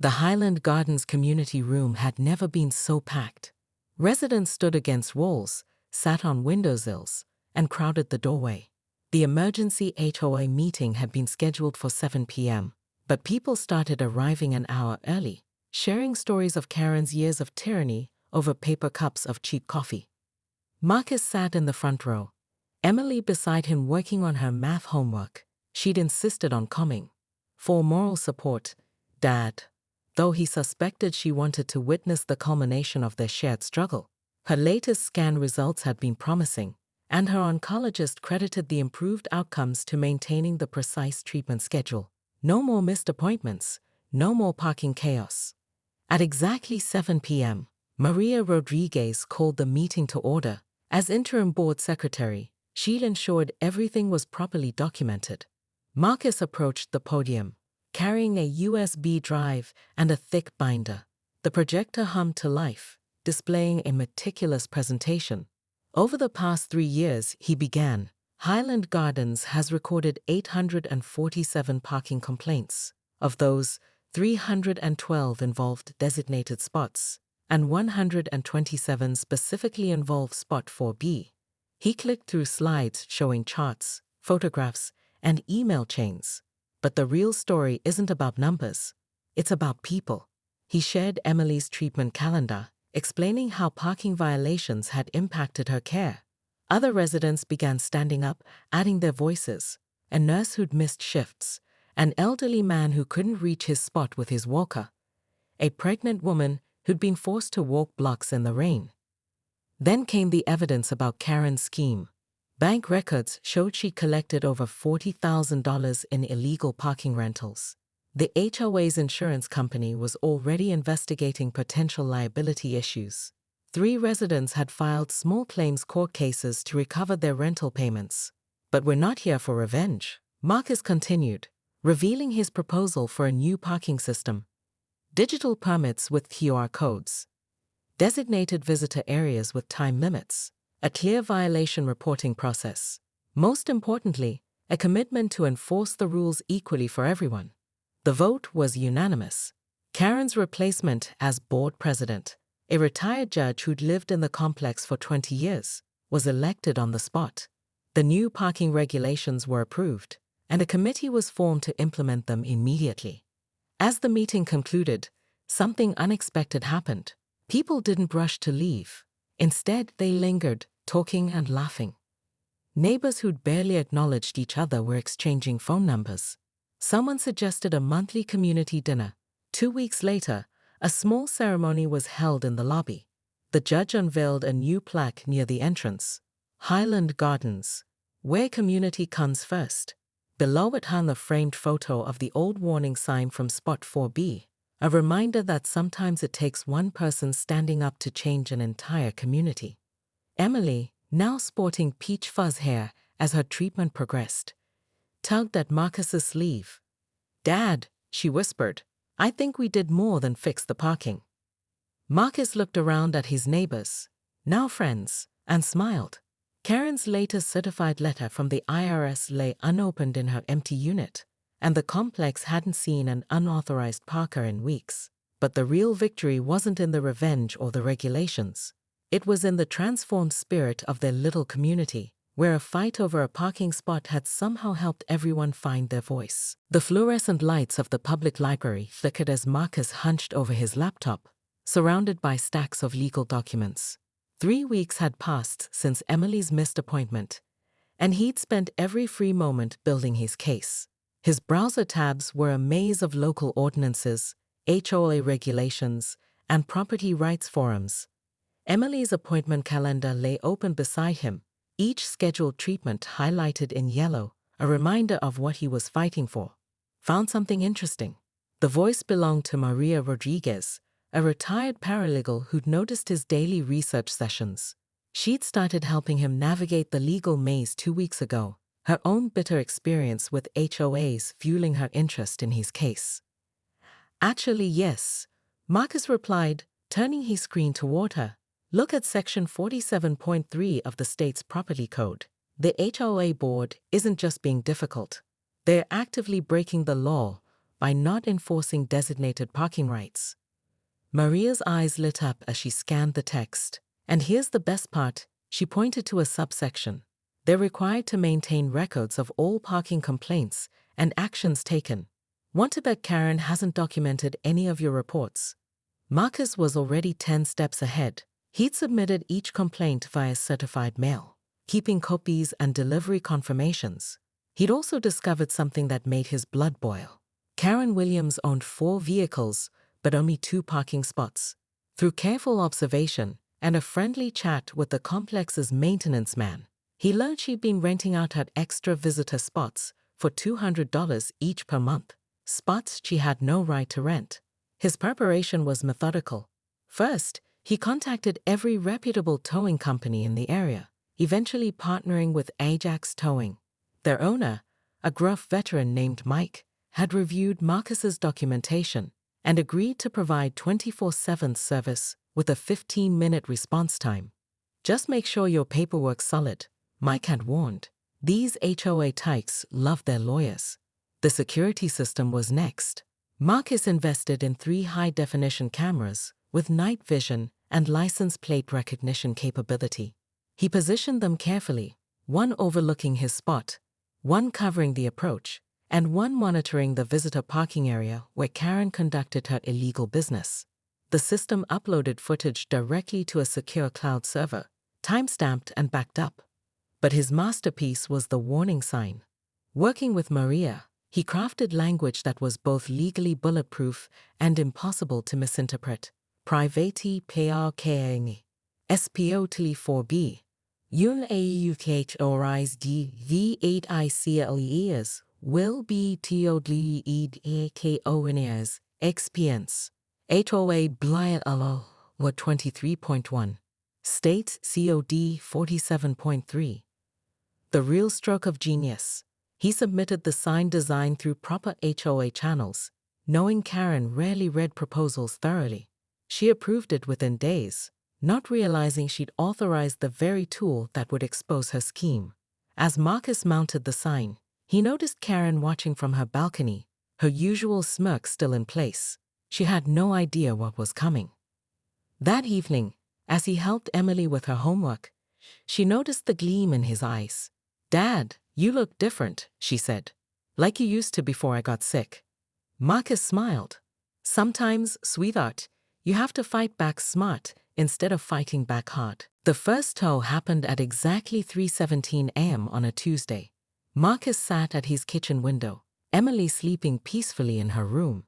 The Highland Gardens community room had never been so packed. Residents stood against walls, sat on windowsills, and crowded the doorway. The emergency HOA meeting had been scheduled for 7 p.m., but people started arriving an hour early, sharing stories of Karen's years of tyranny over paper cups of cheap coffee. Marcus sat in the front row, Emily beside him working on her math homework. She'd insisted on coming. For moral support, Dad, though he suspected she wanted to witness the culmination of their shared struggle. Her latest scan results had been promising, and her oncologist credited the improved outcomes to maintaining the precise treatment schedule. No more missed appointments, no more parking chaos. At exactly 7 p.m., Maria Rodriguez called the meeting to order. As interim board secretary, she ensured everything was properly documented. Marcus approached the podium, carrying a USB drive and a thick binder. The projector hummed to life, displaying a meticulous presentation. Over the past 3 years, he began, Highland Gardens has recorded 847 parking complaints. Of those, 312 involved designated spots, and 127 specifically involve Spot 4B. He clicked through slides showing charts, photographs, and email chains. But the real story isn't about numbers. It's about people. He shared Emily's treatment calendar, explaining how parking violations had impacted her care. Other residents began standing up, adding their voices. A nurse who'd missed shifts, an elderly man who couldn't reach his spot with his walker, a pregnant woman who'd been forced to walk blocks in the rain. Then came the evidence about Karen's scheme. Bank records showed she collected over $40,000 in illegal parking rentals. The HOA's insurance company was already investigating potential liability issues. 3 residents had filed small claims court cases to recover their rental payments. But we're not here for revenge, Marcus continued, revealing his proposal for a new parking system. Digital permits with QR codes, designated visitor areas with time limits, a clear violation reporting process. Most importantly, a commitment to enforce the rules equally for everyone. The vote was unanimous. Karen's replacement as board president, a retired judge who'd lived in the complex for 20 years, was elected on the spot. The new parking regulations were approved, and a committee was formed to implement them immediately. As the meeting concluded, something unexpected happened. People didn't rush to leave. Instead, they lingered, talking and laughing. Neighbors who'd barely acknowledged each other were exchanging phone numbers. Someone suggested a monthly community dinner. 2 weeks later, a small ceremony was held in the lobby. The judge unveiled a new plaque near the entrance. Highland Gardens, where community comes first. Below it hung a framed photo of the old warning sign from Spot 4B, a reminder that sometimes it takes one person standing up to change an entire community. Emily, now sporting peach fuzz hair as her treatment progressed, tugged at Marcus's sleeve. "Dad," she whispered, "I think we did more than fix the parking." Marcus looked around at his neighbors, now friends, and smiled. Karen's latest certified letter from the IRS lay unopened in her empty unit, and the complex hadn't seen an unauthorized parker in weeks. But the real victory wasn't in the revenge or the regulations. It was in the transformed spirit of their little community, where a fight over a parking spot had somehow helped everyone find their voice. The fluorescent lights of the public library flickered as Marcus hunched over his laptop, surrounded by stacks of legal documents. 3 weeks had passed since Emily's missed appointment, and he'd spent every free moment building his case. His browser tabs were a maze of local ordinances, HOA regulations, and property rights forums. Emily's appointment calendar lay open beside him, each scheduled treatment highlighted in yellow, a reminder of what he was fighting for. Found something interesting. The voice belonged to Maria Rodriguez, a retired paralegal who'd noticed his daily research sessions. She'd started helping him navigate the legal maze 2 weeks ago, her own bitter experience with HOAs fueling her interest in his case. "Actually, yes," Marcus replied, turning his screen toward her. "Look at Section 47.3 of the state's property code. The HOA board isn't just being difficult. They're actively breaking the law by not enforcing designated parking rights. Maria's eyes lit up as she scanned the text. And here's the best part, she pointed to a subsection. They're required to maintain records of all parking complaints and actions taken. Want to bet Karen hasn't documented any of your reports? Marcus was already 10 steps ahead. He'd submitted each complaint via certified mail, keeping copies and delivery confirmations. He'd also discovered something that made his blood boil. Karen Williams owned 4 vehicles, but only 2 parking spots. Through careful observation and a friendly chat with the complex's maintenance man, he learned she'd been renting out her extra visitor spots for $200 each per month, spots she had no right to rent. His preparation was methodical. First, he contacted every reputable towing company in the area, eventually partnering with Ajax Towing. Their owner, a gruff veteran named Mike, had reviewed Marcus's documentation and agreed to provide 24/7 service with a 15-minute response time. Just make sure your paperwork's solid, Mike had warned. These HOA tykes love their lawyers. The security system was next. Marcus invested in 3 high-definition cameras with night vision and license plate recognition capability. He positioned them carefully, one overlooking his spot, one covering the approach, and one monitoring the visitor parking area where Karen conducted her illegal business. The system uploaded footage directly to a secure cloud server, time-stamped and backed up. But his masterpiece was the warning sign. Working with Maria, he crafted language that was both legally bulletproof and impossible to misinterpret. Privati PRKNG. SPO 4B. Unauthorized V8ICLEs will be TODLEDAKONES experience. HOA BLIALO were 23.1. State COD 47.3. The real stroke of genius. He submitted the sign design through proper HOA channels, knowing Karen rarely read proposals thoroughly. She approved it within days, not realizing she'd authorized the very tool that would expose her scheme. As Marcus mounted the sign, he noticed Karen watching from her balcony, her usual smirk still in place. She had no idea what was coming. That evening, as he helped Emily with her homework, she noticed the gleam in his eyes. "Dad, you look different," she said. "Like you used to before I got sick." Marcus smiled. "Sometimes, sweetheart, you have to fight back smart instead of fighting back hard." The first tow happened at exactly 3:17 a.m. on a Tuesday. Marcus sat at his kitchen window, Emily sleeping peacefully in her room,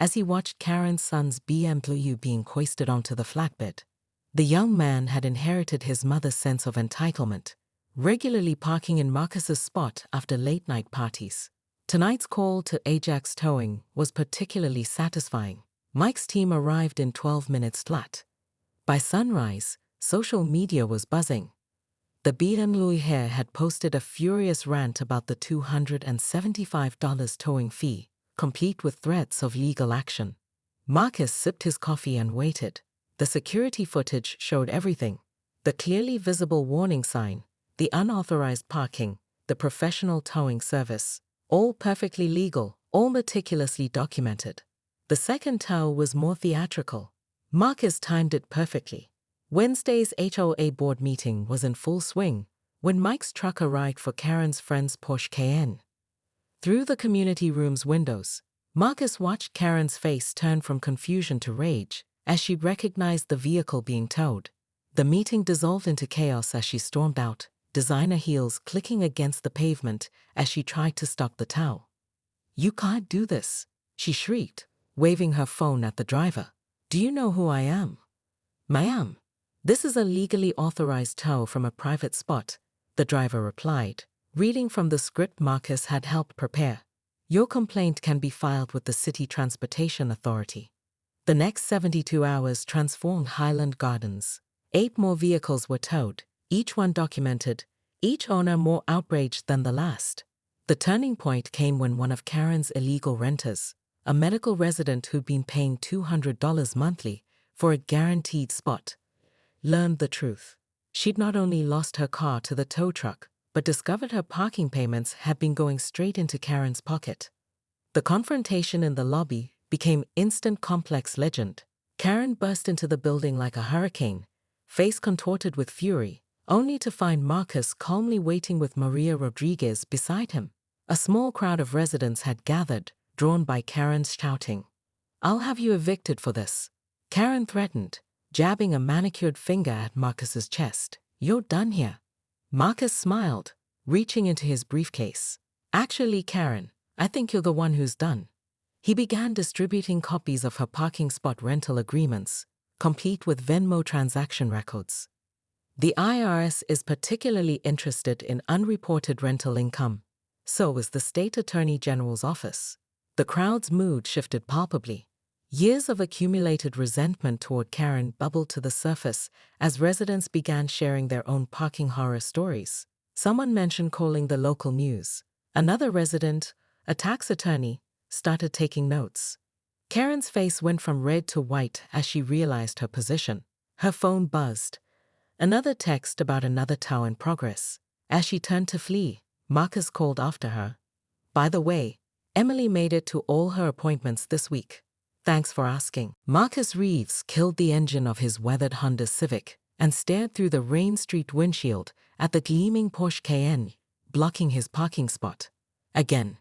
as he watched Karen's son's BMW being hoisted onto the flatbed. The young man had inherited his mother's sense of entitlement, regularly parking in Marcus's spot after late-night parties. Tonight's call to Ajax Towing was particularly satisfying. Mike's team arrived in 12 minutes flat. By sunrise, social media was buzzing. The BMW hair had posted a furious rant about the $275 towing fee, complete with threats of legal action. Marcus sipped his coffee and waited. The security footage showed everything: the clearly visible warning sign, the unauthorized parking, the professional towing service, all perfectly legal, all meticulously documented. The second tow was more theatrical. Marcus timed it perfectly. Wednesday's HOA board meeting was in full swing when Mike's truck arrived for Karen's friend's Porsche Cayenne. Through the community room's windows, Marcus watched Karen's face turn from confusion to rage as she recognized the vehicle being towed. The meeting dissolved into chaos as she stormed out, designer heels clicking against the pavement as she tried to stop the tow. "You can't do this," she shrieked, waving her phone at the driver. "Do you know who I am?" "Ma'am, this is a legally authorized tow from a private spot," the driver replied, reading from the script Marcus had helped prepare. "Your complaint can be filed with the City Transportation Authority." The next 72 hours transformed Highland Gardens. 8 more vehicles were towed, each one documented, each owner more outraged than the last. The turning point came when one of Karen's illegal renters, a medical resident who'd been paying $200 monthly for a guaranteed spot, learned the truth. She'd not only lost her car to the tow truck, but discovered her parking payments had been going straight into Karen's pocket. The confrontation in the lobby became instant complex legend. Karen burst into the building like a hurricane, face contorted with fury, only to find Marcus calmly waiting with Maria Rodriguez beside him. A small crowd of residents had gathered, drawn by Karen's shouting. "I'll have you evicted for this," Karen threatened, jabbing a manicured finger at Marcus's chest. "You're done here." Marcus smiled, reaching into his briefcase. "Actually, Karen, I think you're the one who's done." He began distributing copies of her parking spot rental agreements, complete with Venmo transaction records. The IRS is particularly interested in unreported rental income. So is the State Attorney General's office. The crowd's mood shifted palpably. Years of accumulated resentment toward Karen bubbled to the surface as residents began sharing their own parking horror stories. Someone mentioned calling the local news. Another resident, a tax attorney, started taking notes. Karen's face went from red to white as she realized her position. Her phone buzzed. Another text about another tow in progress. As she turned to flee, Marcus called after her. "By the way, Emily made it to all her appointments this week. Thanks for asking." Marcus Reeves killed the engine of his weathered Honda Civic and stared through the Rain Street windshield at the gleaming Porsche Cayenne, blocking his parking spot. Again.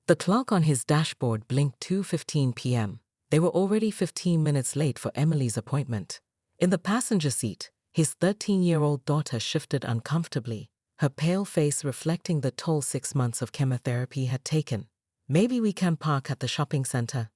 The clock on his dashboard blinked 2:15 p.m. They were already 15 minutes late for Emily's appointment. In the passenger seat, his 13-year-old daughter shifted uncomfortably, her pale face reflecting the toll 6 months of chemotherapy had taken. "Maybe we can park at the shopping center,"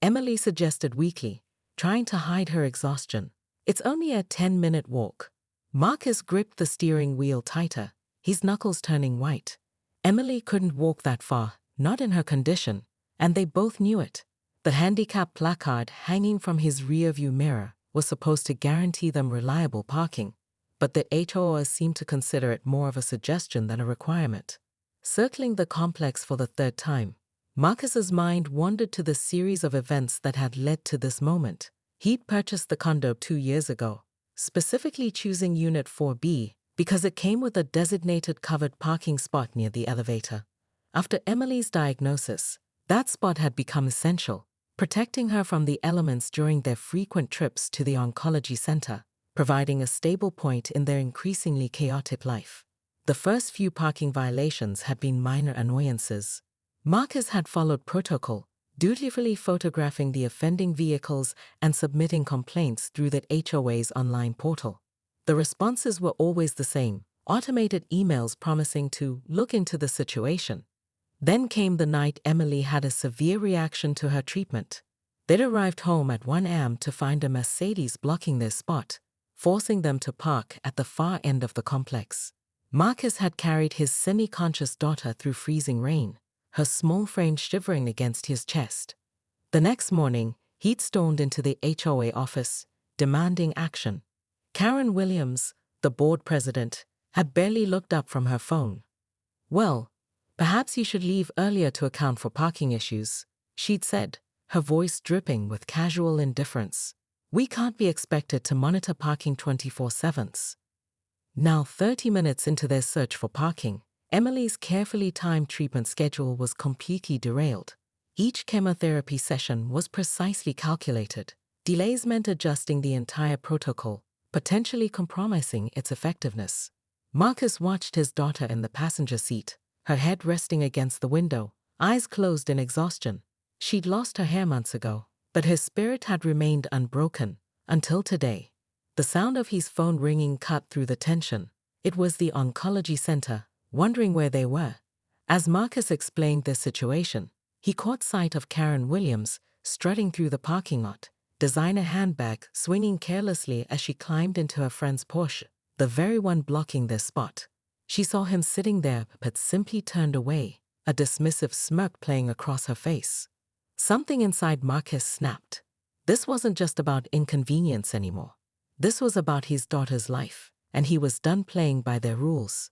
Emily suggested weakly, trying to hide her exhaustion. "It's only a 10-minute walk." Marcus gripped the steering wheel tighter, his knuckles turning white. Emily couldn't walk that far, not in her condition, and they both knew it. The handicap placard hanging from his rearview mirror was supposed to guarantee them reliable parking, but the HOA seemed to consider it more of a suggestion than a requirement. Circling the complex for the third time, Marcus's mind wandered to the series of events that had led to this moment. He'd purchased the condo 2 years ago, specifically choosing Unit 4B because it came with a designated covered parking spot near the elevator. After Emily's diagnosis, that spot had become essential, protecting her from the elements during their frequent trips to the oncology center, providing a stable point in their increasingly chaotic life. The first few parking violations had been minor annoyances. Marcus had followed protocol, dutifully photographing the offending vehicles and submitting complaints through the HOA's online portal. The responses were always the same, automated emails promising to look into the situation. Then came the night Emily had a severe reaction to her treatment. They'd arrived home at 1 a.m. to find a Mercedes blocking their spot, forcing them to park at the far end of the complex. Marcus had carried his semi-conscious daughter through freezing rain, her small frame shivering against his chest. The next morning, he'd stormed into the HOA office, demanding action. Karen Williams, the board president, had barely looked up from her phone. "Well, perhaps you should leave earlier to account for parking issues," she'd said, her voice dripping with casual indifference. "We can't be expected to monitor parking 24/7." Now 30 minutes into their search for parking, Emily's carefully timed treatment schedule was completely derailed. Each chemotherapy session was precisely calculated. Delays meant adjusting the entire protocol, potentially compromising its effectiveness. Marcus watched his daughter in the passenger seat, her head resting against the window, eyes closed in exhaustion. She'd lost her hair months ago, but her spirit had remained unbroken until today. The sound of his phone ringing cut through the tension. It was the oncology center, wondering where they were. As Marcus explained their situation, he caught sight of Karen Williams strutting through the parking lot, designer handbag swinging carelessly as she climbed into her friend's Porsche, the very one blocking their spot. She saw him sitting there but simply turned away, a dismissive smirk playing across her face. Something inside Marcus snapped. This wasn't just about inconvenience anymore. This was about his daughter's life, and he was done playing by their rules.